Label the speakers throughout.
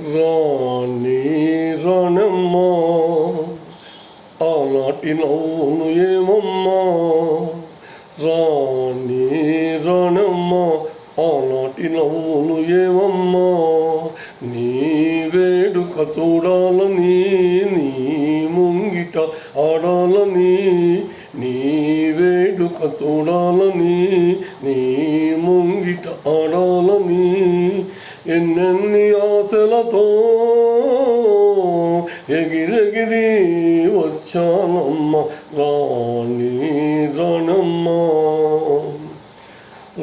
Speaker 1: రాణి రణమ్మా ఆనాటి నవ్వులు ఏమమ్మా, రాణి రణమ్మా ఆనాటి నవ్వులు ఏమమ్మా, నీ వేడుక చూడాలని నీ ముంగిట ఆడాలని, నీ వేడుక చూడాలని నీ ముంగిట ఆడాలని, ఎన్నెన్ని ఆశలతో ఎగిరెగిరి వచ్చానమ్మ రాణి రణమ్మా.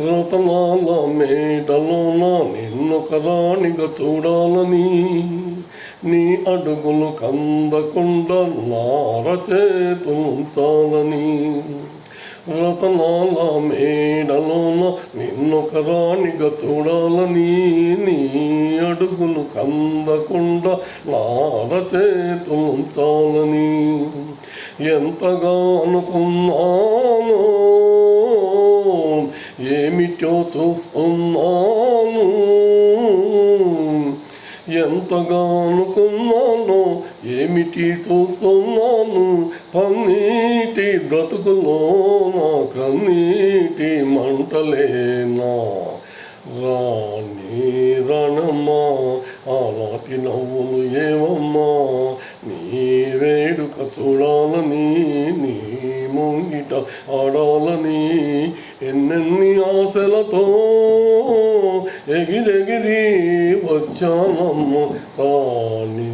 Speaker 1: రతనాల మేడలోన నిన్నొక రాణిగా చూడాలని, నీ అడుగులు కందకుండా నార చేతులుంచాలని, రతనాల మేడలోన నిన్నొక రాణిగా చూడాలని, నీ అడుగులు కందకుండా నార చేతులుంచాలని, ఎంతగా అనుకున్నాను ఏమిటో చూస్తున్నాను, ఎంతగా అనుకున్నాను ఏమిటి చూస్తున్నాను, పన్నీటి బ్రతుకులో నా కన్నీటి మంటలేనా, రాణి రణమ్మా ఆనాటి నవ్వులు ఏమమ్మా, నీ వేడుక చూడాలని నీ ముంగిట ఆడాలని, ఎన్నెన్ని ఆశలతో ఎగిరెగిరి వచ్చానమ్మ రాణి